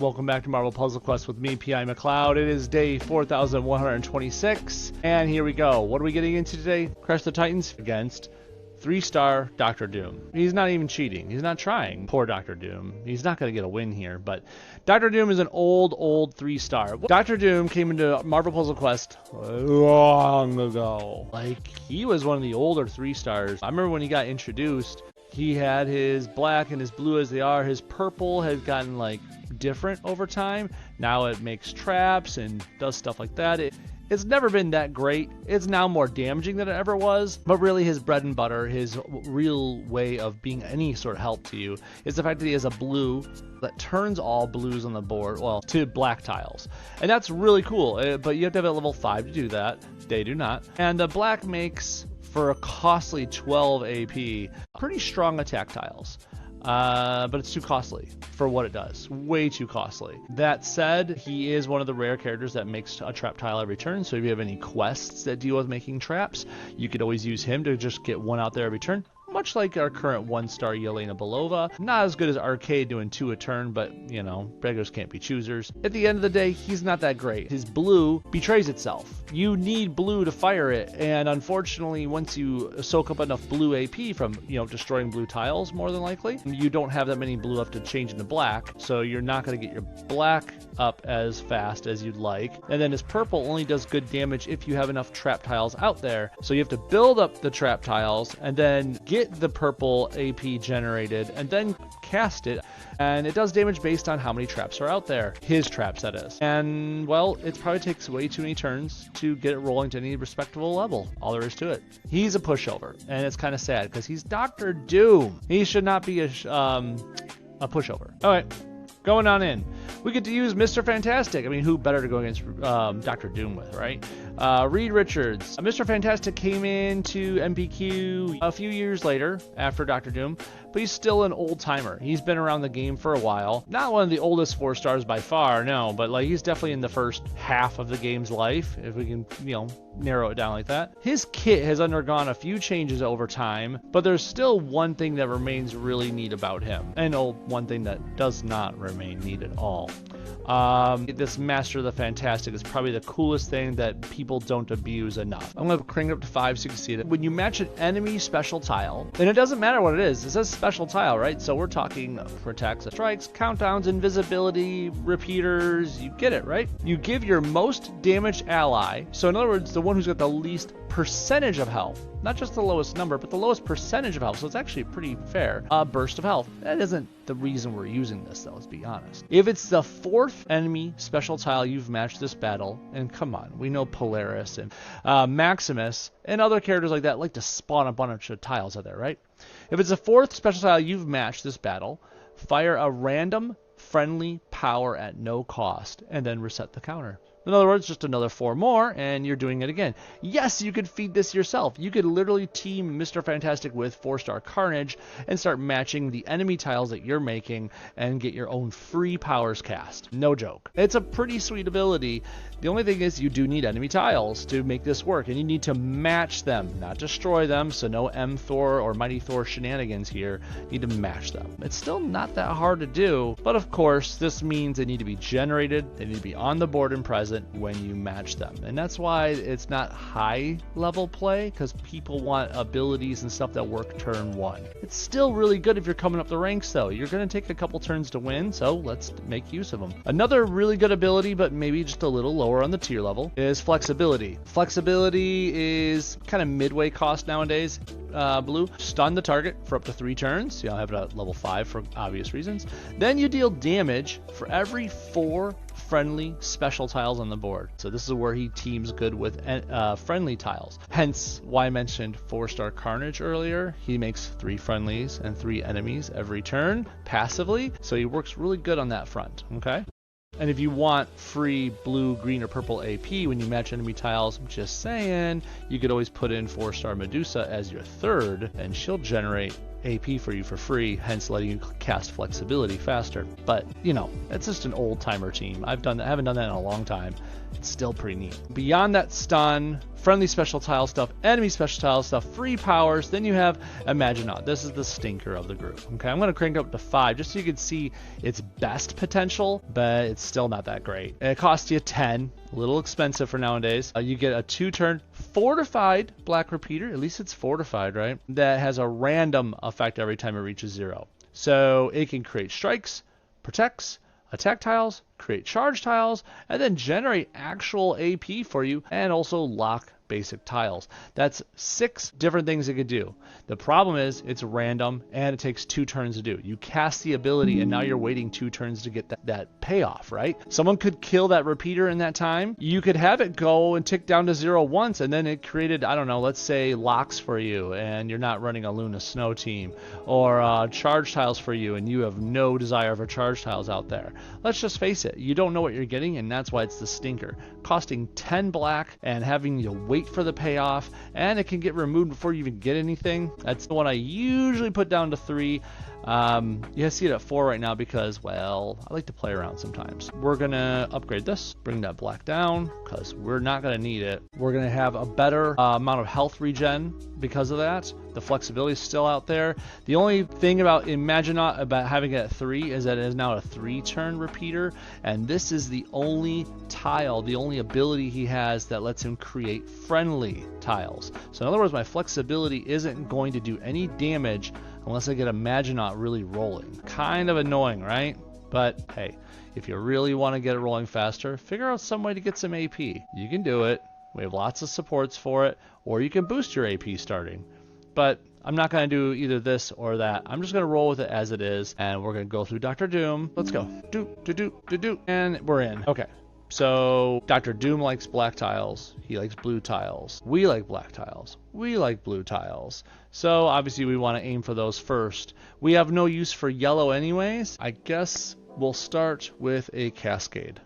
Welcome back to Marvel Puzzle Quest with me, P.I. McLeod. It is day 4126, and here we go. What are we getting into today? Crush the Titans against 3-star Dr. Doom. He's not even cheating. He's not trying. Poor Dr. Doom. He's not going to get a win here, but Dr. Doom is an old 3-star. Dr. Doom came into Marvel Puzzle Quest long ago. Like, he was one of the older 3-stars. I remember when he got introduced, he had his black and his blue as they are. His purple had gotten, like, different over time. Now it makes traps and does stuff like that. It's never been that great. It's now more damaging than it ever was, but really his bread and butter, his real way of being any sort of help to you is the fact that he has a blue that turns all blues on the board, well, to black tiles. And that's really cool, but you have to have it at level 5 to do that. They do not. And the black makes, for a costly 12 AP, pretty strong attack tiles. But it's too costly for what it does. Way too costly. That said, he is one of the rare characters that makes a trap tile every turn. So if you have any quests that deal with making traps, you could always use him to just get one out there every turn. Much like our current 1-star Yelena Belova. Not as good as Arcade doing 2 a turn, but, you know, beggars can't be choosers. At the end of the day, he's not that great. His blue betrays itself. You need blue to fire it, and unfortunately, once you soak up enough blue AP from, you know, destroying blue tiles, more than likely, you don't have that many blue left to change into black, so you're not going to get your black up as fast as you'd like. And then his purple only does good damage if you have enough trap tiles out there, so you have to build up the trap tiles, and then get the purple AP generated and then cast it, and it does damage based on how many traps are out there. His traps, that is. And well, it probably takes way too many turns to get it rolling to any respectable level. All there is to it. He's a pushover, and it's kind of sad because he's Dr. Doom. He should not be a pushover. All right, going on in. We get to use Mr. Fantastic. I mean, who better to go against Dr. Doom with, right? Reed Richards. Mr. Fantastic came into MPQ a few years later after Dr. Doom, but he's still an old-timer. He's been around the game for a while. Not one of the oldest 4-stars by far, no, but like he's definitely in the first half of the game's life, if we can, you know, narrow it down like that. His kit has undergone a few changes over time, but there's still one thing that remains really neat about him, and one thing that does not remain neat at all. This Master of the Fantastic is probably the coolest thing that people don't abuse enough. I'm going to crank it up to 5 so you can see it. When you match an enemy special tile, and it doesn't matter what it is, it says special tile, right? So we're talking protects, strikes, countdowns, invisibility, repeaters, you get it, right? You give your most damaged ally, so in other words, the one who's got the least percentage of health, not just the lowest number, but the lowest percentage of health, so it's actually pretty fair, a burst of health. That isn't the reason we're using this, though, let's be honest. If it's the 4th enemy special tile you've matched this battle, and come on, we know Polaris and Maximus and other characters like that like to spawn a bunch of tiles out there, right? If it's the 4th special tile you've matched this battle, fire a random friendly power at no cost, and then reset the counter. In other words, just another 4 more, and you're doing it again. Yes, you could feed this yourself. You could literally team Mr. Fantastic with 4-star Carnage and start matching the enemy tiles that you're making and get your own free powers cast. No joke. It's a pretty sweet ability. The only thing is you do need enemy tiles to make this work, and you need to match them, not destroy them, so no M Thor or Mighty Thor shenanigans here. You need to match them. It's still not that hard to do, but of course, this means they need to be generated, they need to be on the board and present when you match them. And that's why it's not high level play, because people want abilities and stuff that work turn 1. It's still really good if you're coming up the ranks, though. You're going to take a couple turns to win, so let's make use of them. Another really good ability, but maybe just a little lower on the tier level, is flexibility. Flexibility is kind of midway cost nowadays. Blue, stun the target for up to 3 turns. You know, have it at level 5 for obvious reasons. Then you deal damage for every 4 friendly special tiles on the board. So this is where he teams good with friendly tiles. Hence why I mentioned 4-star Carnage earlier. He makes 3 friendlies and 3 enemies every turn passively. So he works really good on that front. Okay. And if you want free blue, green, or purple AP when you match enemy tiles, I'm just saying, you could always put in 4-star Medusa as your 3rd, and she'll generate AP for you for free, hence letting you cast flexibility faster. But, you know, it's just an old-timer team. I haven't done that in a long time. It's still pretty neat. Beyond that stun, friendly special tile stuff, enemy special tile stuff, free powers, then you have Imaginaut. This is the stinker of the group. Okay, I'm going to crank it up to 5 just so you can see its best potential, but it's still not that great. It costs you 10, a little expensive for nowadays. You get a 2-turn fortified black repeater, at least it's fortified, right? That has a random effect every time it reaches 0. So it can create strikes, protects, attack tiles, create charge tiles, and then generate actual AP for you, and also lock basic tiles. That's 6 different things it could do. The problem is it's random and it takes 2 turns to do. You cast the ability and now you're waiting 2 turns to get that payoff, right? Someone could kill that repeater in that time. You could have it go and tick down to 0 once and then it created, I don't know, let's say locks for you and you're not running a Luna Snow team, or charge tiles for you and you have no desire for charge tiles out there. Let's just face it, you don't know what you're getting, and that's why it's the stinker. Costing 10 black and having to wait for the payoff, and it can get removed before you even get anything. That's the one I usually put down to 3. You see it at 4 right now because, well, I like to play around sometimes. We're gonna upgrade this, bring that black down because we're not gonna need it. We're gonna have a better amount of health regen because of that. The flexibility is still out there. The only thing about Imaginaut about having it at 3 is that it is now a 3-turn repeater, and this is the only tile, the only ability he has that lets him create friendly tiles. So in other words, my flexibility isn't going to do any damage unless I get Imaginaut really rolling. Kind of annoying, right? But hey, if you really want to get it rolling faster, figure out some way to get some AP. You can do it. We have lots of supports for it, or you can boost your AP starting. But I'm not going to do either this or that. I'm just going to roll with it as it is, and we're going to go through Dr. Doom. Let's go. And we're in. Okay. So Dr. Doom likes black tiles. He likes blue tiles. We like black tiles. We like blue tiles. So obviously we want to aim for those first. We have no use for yellow anyways. I guess we'll start with a cascade.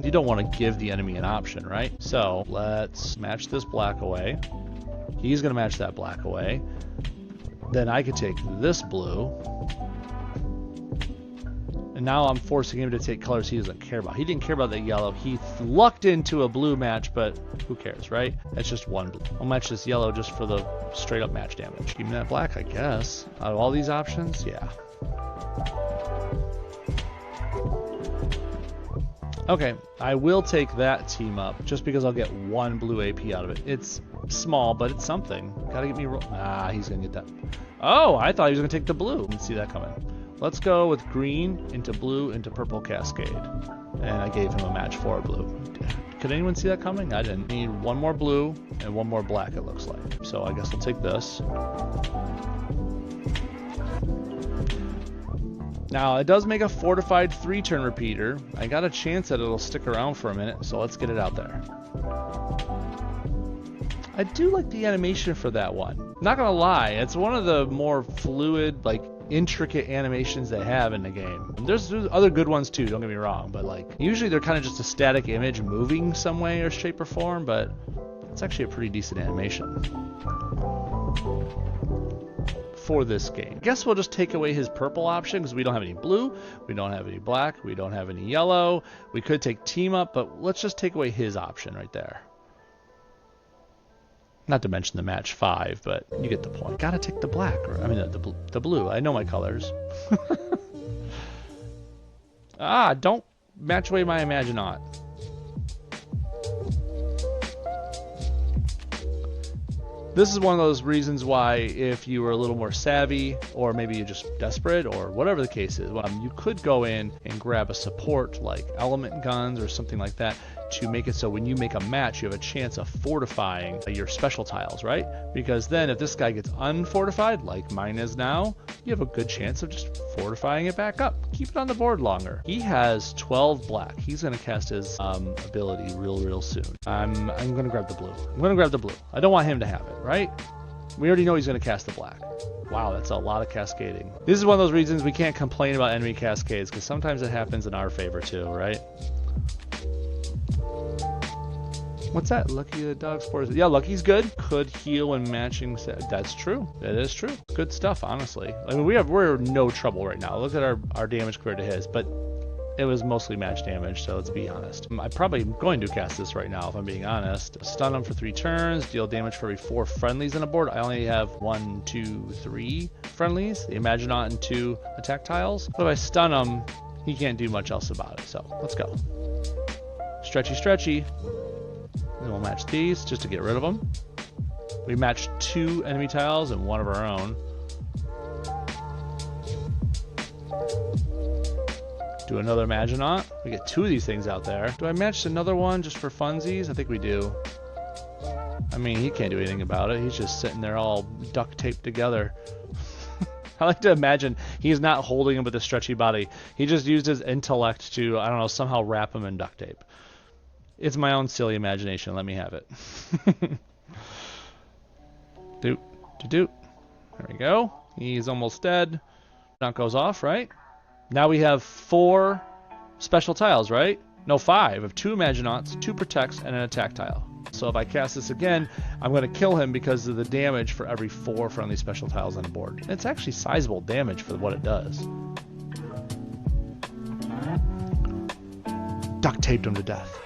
You don't want to give the enemy an option, right? So let's match this black away. He's going to match that black away. Then I could take this blue. And now I'm forcing him to take colors he doesn't care about. He didn't care about the yellow. He lucked into a blue match, but who cares, right? That's just one blue. I'll match this yellow just for the straight up match damage. Give me that black, I guess. Out of all these options, yeah. Okay, I will take that team up just because I'll get 1 blue AP out of it. It's small, but it's something. Gotta get me he's gonna get that. Oh, I thought he was gonna take the blue. Didn't see that coming. Let's go with green into blue into purple cascade. And I gave him a match for blue. Could anyone see that coming? I didn't. Need 1 more blue and 1 more black, it looks like. So I guess I'll take this. Now, it does make a fortified 3-turn repeater. I got a chance that it'll stick around for a minute, so let's get it out there. I do like the animation for that one. Not gonna lie, it's one of the more fluid, like, intricate animations they have in the game. There's other good ones too, don't get me wrong, but like, usually they're kind of just a static image moving some way or shape or form, but it's actually a pretty decent animation for this game. I guess we'll just take away his purple option because we don't have any blue, we don't have any black, we don't have any yellow. We could take team up, but let's just take away his option right there. Not to mention the match 5, but you get the point. Gotta take the black, or, I mean the blue. I know my colors. Don't match away my Imaginaut. This is one of those reasons why if you were a little more savvy, or maybe you're just desperate, or whatever the case is, you could go in and grab a support like element guns or something like that to make it so when you make a match, you have a chance of fortifying your special tiles, right? Because then if this guy gets unfortified, like mine is now, you have a good chance of just fortifying it back up. Keep it on the board longer. He has 12 black. He's going to cast his ability real soon. I'm going to grab the blue. I'm going to grab the blue. I don't want him to have it, right? We already know he's going to cast the black. Wow, that's a lot of cascading. This is one of those reasons we can't complain about enemy cascades, because sometimes it happens in our favor too, right? What's that? Lucky the dog sports. Yeah, Lucky's good. Could heal and matching set. That's true. That is true. Good stuff, honestly. I mean, we're no trouble right now. Look at our damage compared to his, but it was mostly match damage, so let's be honest. I'm probably going to cast this right now, if I'm being honest. Stun him for 3 turns, deal damage for every 4 friendlies on the board. I only have 1, 2, 3 friendlies, the Imaginaut and 2 attack tiles. But if I stun him, he can't do much else about it, so let's go. Stretchy, stretchy. Then we'll match these just to get rid of them. We matched 2 enemy tiles and 1 of our own. Do another Imaginaut. We get 2 of these things out there. Do I match another one just for funsies? I think we do. I mean, he can't do anything about it. He's just sitting there all duct taped together. I like to imagine he's not holding him with a stretchy body. He just used his intellect to, I don't know, somehow wrap him in duct tape. It's my own silly imagination. Let me have it. Doot, doot, doot. There we go. He's almost dead. Knock goes off, right? Now we have 4 special tiles, right? No, 5. Of 2 Imaginauts, 2 protects, and an attack tile. So if I cast this again, I'm going to kill him because of the damage for every 4 friendly special tiles on the board. And it's actually sizable damage for what it does. Duct taped him to death.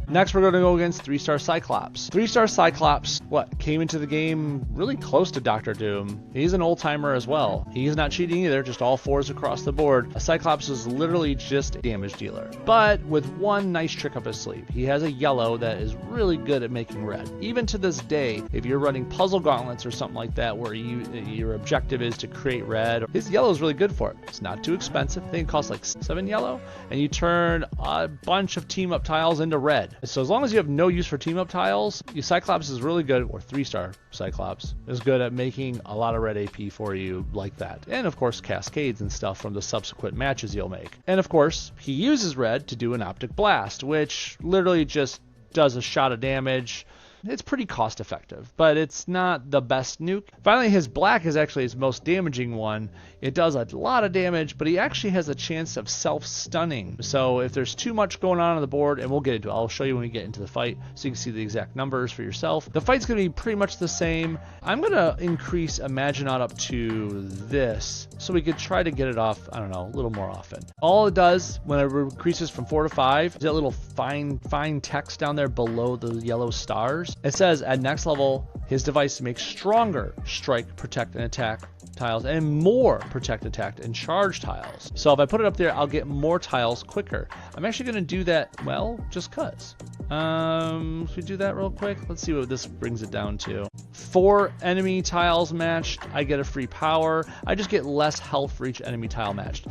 Next, we're going to go against 3-star Cyclops. 3-star Cyclops, came into the game really close to Dr. Doom. He's an old-timer as well. He's not cheating either, just all 4s across the board. A Cyclops is literally just a damage dealer, but with one nice trick up his sleeve. He has a yellow that is really good at making red. Even to this day, if you're running puzzle gauntlets or something like that, where your objective is to create red, his yellow is really good for it. It's not too expensive. I think it costs like 7 yellow, and you turn a bunch of team-up tiles into red. So as long as you have no use for team-up tiles, your Cyclops is really good, or 3-star Cyclops is good at making a lot of red AP for you like that. And of course, cascades and stuff from the subsequent matches you'll make. And of course, he uses red to do an optic blast, which literally just does a shot of damage. It's pretty cost effective, but it's not the best nuke. Finally, his black is actually his most damaging one. It does a lot of damage, but he actually has a chance of self-stunning. So if there's too much going on the board, and we'll get into it, I'll show you when we get into the fight so you can see the exact numbers for yourself. The fight's going to be pretty much the same. I'm going to increase Imaginaut up to this so we could try to get it off, I don't know, a little more often. All it does when it increases from 4 to 5 is that little fine text down there below the yellow stars. It says at next level, his device makes stronger strike, protect, and attack tiles and more protect, attack, and charge tiles. So if I put it up there, I'll get more tiles quicker. I'm actually going to do that, well, just cuz. Should we do that real quick? Let's see what this brings it down to. 4 enemy tiles matched, I get a free power. I just get less health for each enemy tile matched.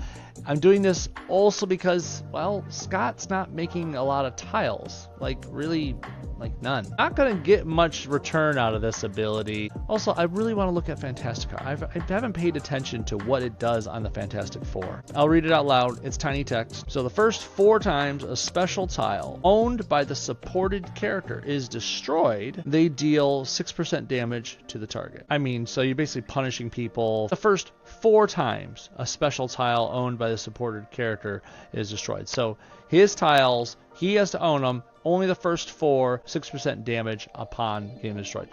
I'm doing this also because, well, Scott's not making a lot of tiles. Like, really, like none. Not gonna get much return out of this ability. Also, I really want to look at Fantastic Car. I haven't paid attention to what it does on the Fantastic Four. I'll read it out loud. It's tiny text. So the first 4 times a special tile owned by the supported character is destroyed, they deal 6% damage to the target. I mean, so you're basically punishing people. The first 4 times a special tile owned by the supported character is destroyed. So his tiles, he has to own them. Only the first 4, 6% damage upon getting destroyed.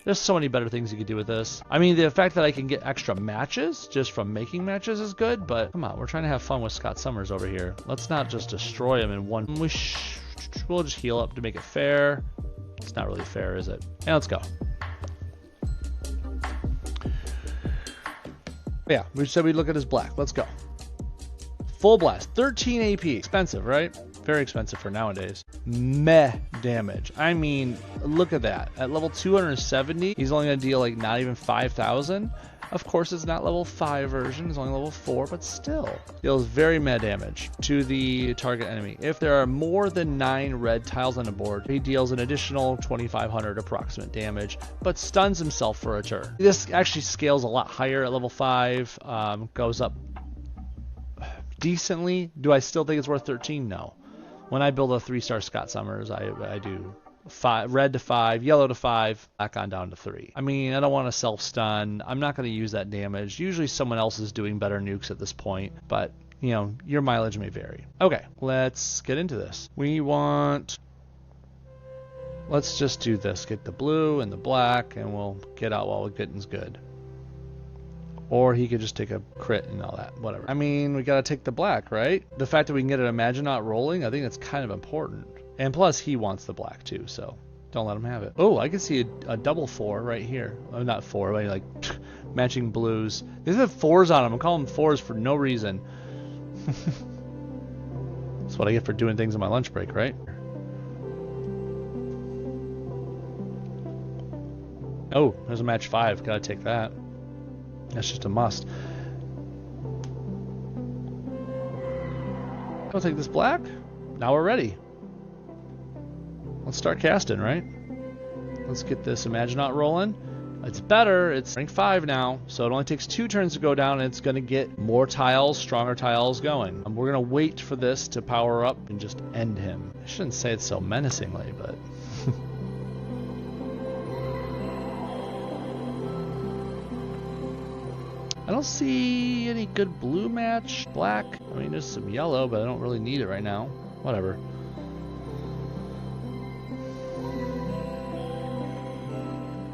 There's so many better things you could do with this. I mean, the fact that I can get extra matches just from making matches is good, but come on, we're trying to have fun with Scott Summers over here. Let's not just destroy him in one. We'll just heal up to make it fair. It's not really fair, is it? And let's go. Yeah, we said we'd look at his black. Let's go. Full blast, 13 AP. Expensive, right? Very expensive for nowadays. Meh damage. I mean, look at that. At level 270, he's only going to deal like not even 5,000. Of course, it's not level 5 version. It's only level 4, but still. Deals very meh damage to the target enemy. If there are more than 9 red tiles on the board, he deals an additional 2,500 approximate damage, but stuns himself for a turn. This actually scales a lot higher at level 5. Goes up decently. Do I still think it's worth 13? No. When I build a 3-star Scott Summers, I do 5, red to 5, yellow to 5, back on down to 3. I mean, I don't want to self-stun. I'm not going to use that damage. Usually someone else is doing better nukes at this point, but you know, your mileage may vary. Okay, let's get into this. Let's just do this. Get the blue and the black, and we'll get out while getting's good. Or he could just take a crit and all that, whatever. I mean, we gotta take the black, right? The fact that we can get an Imagine Not rolling, I think that's kind of important. And plus, he wants the black too, so don't let him have it. Oh, I can see a double 4 right here. Oh, not 4, but like matching blues. These have 4s on them. I'm calling them 4s for no reason. That's what I get for doing things on my lunch break, right? Oh, there's a match 5. Gotta take that. That's just a must. I'll take this black. Now we're ready. Let's start casting, right? Let's get this Imagine Not rolling. It's better. It's rank 5 now, so it only takes 2 turns to go down, and it's going to get more tiles, stronger tiles going. And we're going to wait for this to power up and just end him. I shouldn't say it so menacingly, but... I don't see any good blue match. Black. I mean, there's some yellow, but I don't really need it right now. Whatever.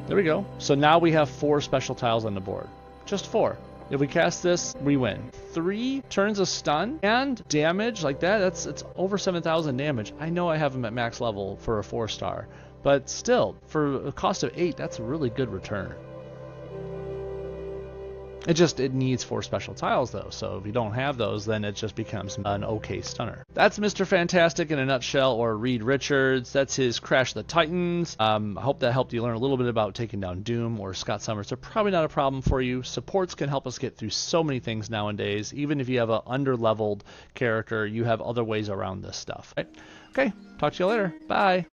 There we go. So now we have 4 special tiles on the board. Just 4. If we cast this, we win. 3 turns of stun and damage like that. It's over 7,000 damage. I know I have him at max level for a 4-star, but still, for a cost of 8, that's a really good return. It needs 4 special tiles though, so if you don't have those, then it just becomes an okay stunner. That's Mr. Fantastic in a nutshell, or Reed Richards. That's his Crash the Titans. I hope that helped you learn a little bit about taking down Doom or Scott Summers. They're probably not a problem for you. Supports can help us get through so many things nowadays. Even if you have an under-leveled character, you have other ways around this stuff. Right? Okay, talk to you later. Bye.